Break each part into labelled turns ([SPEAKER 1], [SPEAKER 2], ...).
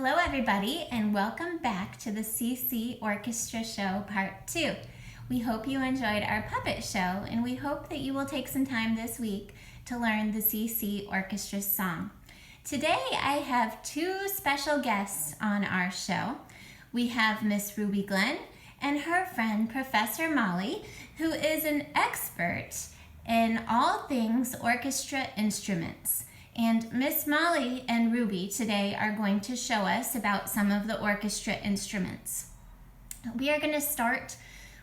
[SPEAKER 1] Hello everybody and welcome back to the CC Orchestra Show Part 2. We hope you enjoyed our puppet show and we hope that you will take some time this week to learn the CC Orchestra song. Today I have two special guests on our show. We have Miss Ruby Glenn and her friend Professor Molly, who is an expert in all things orchestra instruments. And Miss Molly and Ruby today are going to show us about some of the orchestra instruments. We are going to start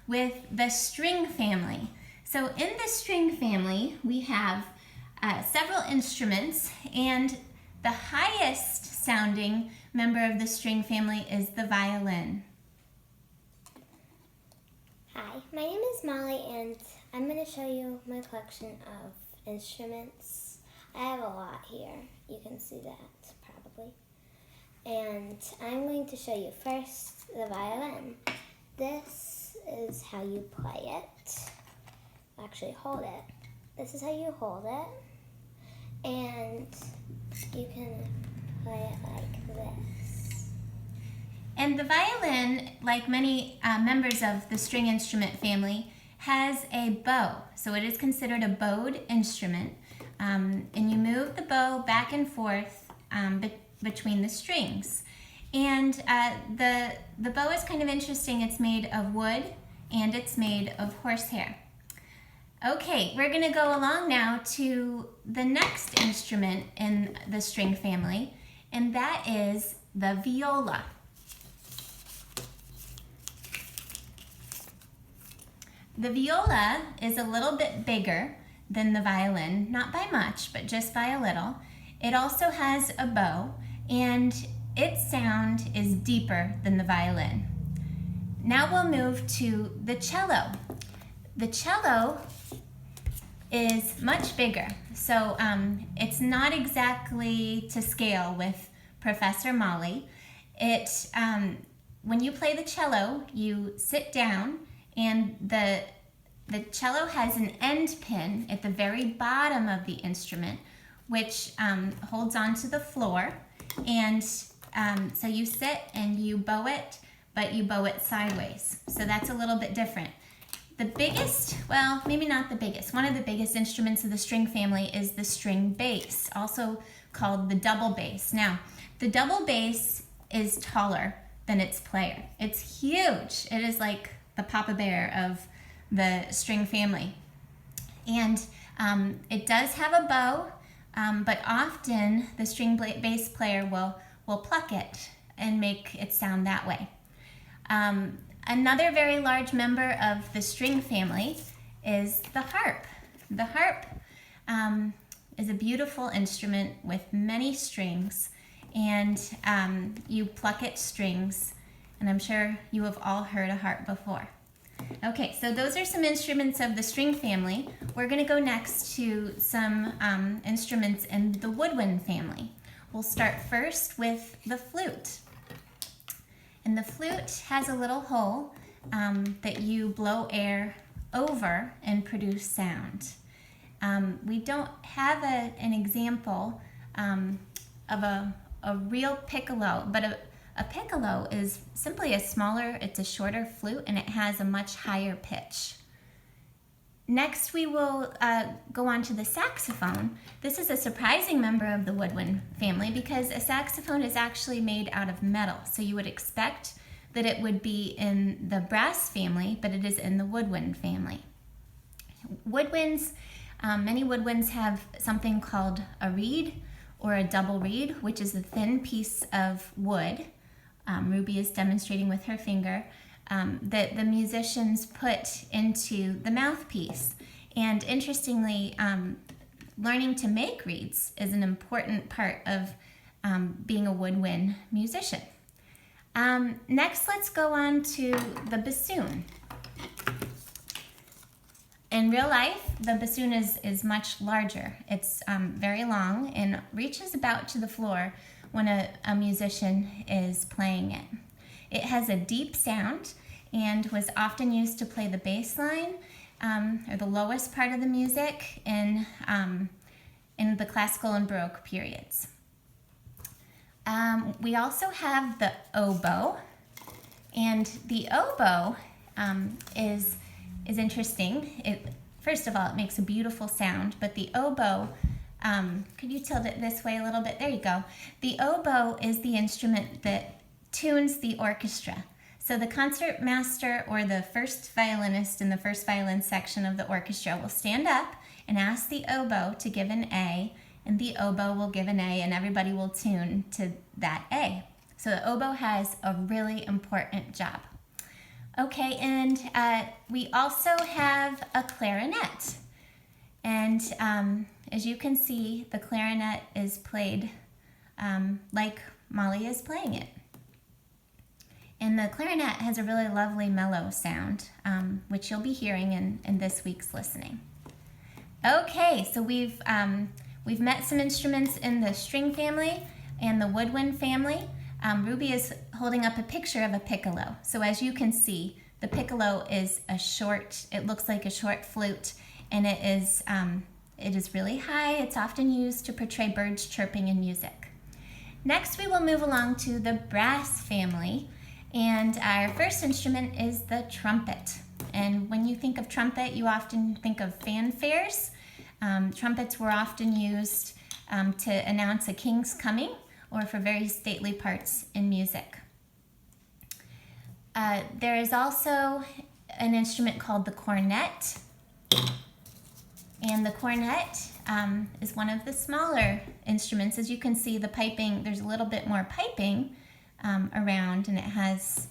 [SPEAKER 1] with the string family. So in the string family, we have several instruments, and the highest sounding member of the string family is the violin.
[SPEAKER 2] Hi, my name is Molly and I'm going to show you my collection of instruments. I have a lot here. You can see that probably. And I'm going to show you first the violin. This is how you play it. Actually, hold it. This is how you hold it. And you can play it like this.
[SPEAKER 1] And the violin, like many members of the string instrument family, has a bow. So it is considered a bowed instrument. And you move the bow back and forth between the strings. And the bow is kind of interesting. It's made of wood and it's made of horsehair. Okay, we're going to go along now to the next instrument in the string family, and that is the viola. The viola is a little bit bigger than the violin, not by much, but just by a little. It also has a bow, and its sound is deeper than the violin. Now we'll move to the cello. The cello is much bigger, so it's not exactly to scale with Professor Molly. When you play the cello, you sit down, and the cello has an end pin at the very bottom of the instrument, which holds onto the floor. And so you sit and you bow it, but you bow it sideways. So that's a little bit different. The biggest, well, maybe not the biggest, one of the biggest instruments of the string family is the string bass, also called the double bass. Now, the double bass is taller than its player. It's huge. It is like the Papa Bear of the string family. And it does have a bow, but often the string bass player will pluck it and make it sound that way. Another very large member of the string family is the harp. The harp is a beautiful instrument with many strings, and you pluck its strings, and I'm sure you have all heard a harp before. Okay, so those are some instruments of the string family. We're going to go next to some instruments in the woodwind family. We'll start first with the flute. And the flute has a little hole that you blow air over and produce sound. We don't have an example of a real piccolo, but a piccolo is simply it's a shorter flute, and it has a much higher pitch. Next, we will go on to the saxophone. This is a surprising member of the woodwind family because a saxophone is actually made out of metal. So you would expect that it would be in the brass family, but it is in the woodwind family. Woodwinds, many woodwinds have something called a reed or a double reed, which is a thin piece of wood. Ruby is demonstrating with her finger, that the musicians put into the mouthpiece. And interestingly, learning to make reeds is an important part of being a woodwind musician. Next, let's go on to the bassoon. In real life, the bassoon is much larger. It's very long and reaches about to the floor when a musician is playing it. It has a deep sound and was often used to play the bass line or the lowest part of the music in the classical and Baroque periods. We also have the oboe, and the oboe is interesting. First of all, it makes a beautiful sound, but the oboe, could you tilt it this way a little bit? There you go. The oboe is the instrument that tunes the orchestra. So the concert master or the first violinist in the first violin section of the orchestra will stand up and ask the oboe to give an A, and the oboe will give an A, and everybody will tune to that A. So the oboe has a really important job. Okay, and we also have a clarinet. And as you can see, the clarinet is played like Molly is playing it. And the clarinet has a really lovely mellow sound, which you'll be hearing in this week's listening. Okay, so we've met some instruments in the string family and the woodwind family. Ruby is holding up a picture of a piccolo. So as you can see, the piccolo is it looks like a short flute, and it is really high. It's often used to portray birds chirping in music. Next, we will move along to the brass family. And our first instrument is the trumpet. And when you think of trumpet, you often think of fanfares. Trumpets were often used to announce a king's coming or for very stately parts in music. There is also an instrument called the cornet. And the cornet is one of the smaller instruments. As you can see, the piping, there's a little bit more piping around, and it has,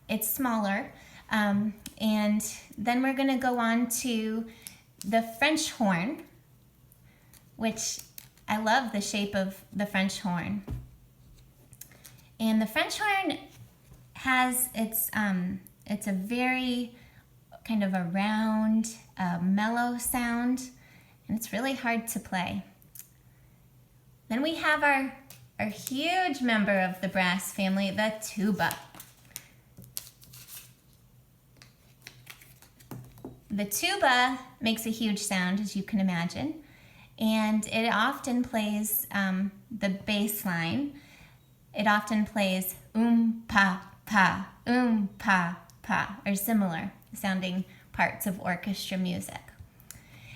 [SPEAKER 1] it's smaller. And then we're going to go on to the French horn, which I love the shape of the French horn. And the French horn has it's a very kind of a round, mellow sound, and it's really hard to play. Then we have our huge member of the brass family, the tuba. The tuba makes a huge sound, as you can imagine, and it often plays the bass line. It often plays pa, pa, pa, or similar sounding parts of orchestra music.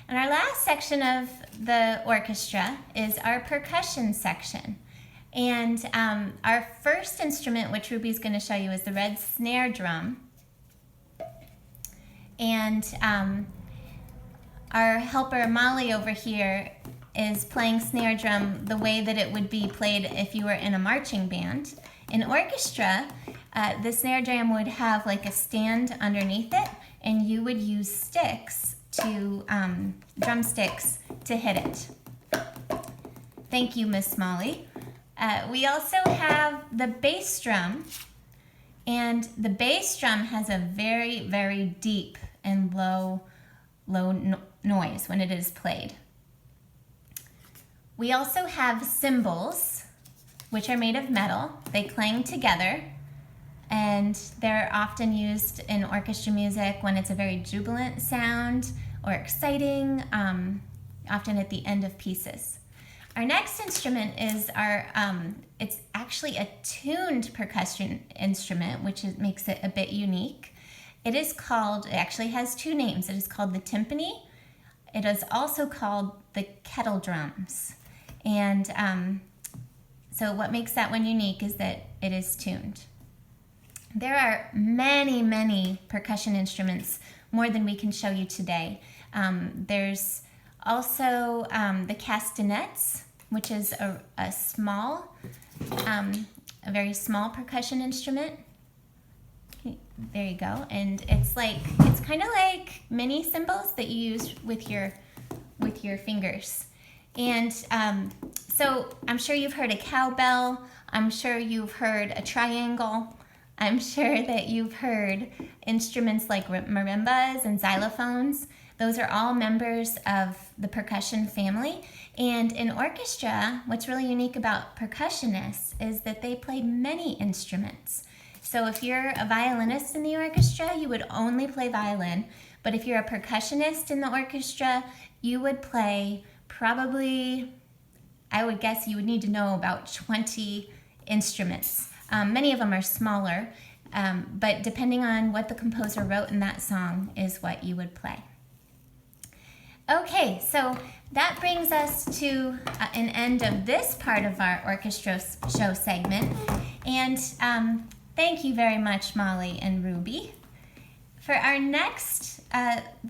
[SPEAKER 1] And our last section of the orchestra is our percussion section. And our first instrument, which Ruby's going to show you, is the red snare drum. And our helper Molly over here is playing snare drum the way that it would be played if you were in a marching band. In orchestra, the snare drum would have like a stand underneath it, and you would use drumsticks to hit it. Thank you, Miss Molly. We also have the bass drum, and the bass drum has a very, very deep and low noise when it is played. We also have cymbals, which are made of metal. They clang together, and they're often used in orchestra music when it's a very jubilant sound or exciting, often at the end of pieces. Our next instrument is it's actually a tuned percussion instrument, which makes it a bit unique. It actually has two names. It is called the timpani. It is also called the kettle drums. And so what makes that one unique is that it is tuned. There are many, many percussion instruments, more than we can show you today. There's also the castanets, which is a very small percussion instrument. There you go. And it's kind of like mini cymbals that you use with your fingers. And so I'm sure you've heard a cowbell. I'm sure you've heard a triangle. I'm sure that you've heard instruments like marimbas and xylophones. Those are all members of the percussion family. And in orchestra, what's really unique about percussionists is that they play many instruments. So if you're a violinist in the orchestra, you would only play violin. But if you're a percussionist in the orchestra, you would play probably I would guess you would need to know about 20 instruments. Many of them are smaller, but depending on what the composer wrote in that song is what you would play. Okay, so that brings us to an end of this part of our orchestra show segment. And thank you very much, Molly and Ruby. For our next,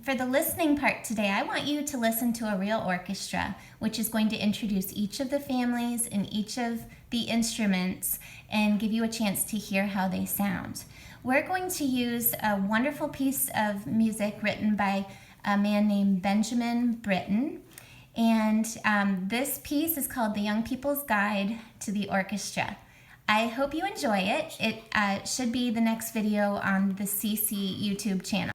[SPEAKER 1] for the listening part today, I want you to listen to a real orchestra, which is going to introduce each of the families and each of the instruments and give you a chance to hear how they sound. We're going to use a wonderful piece of music written by a man named Benjamin Britten. And this piece is called The Young People's Guide to the Orchestra. I hope you enjoy it. It should be the next video on the CC YouTube channel.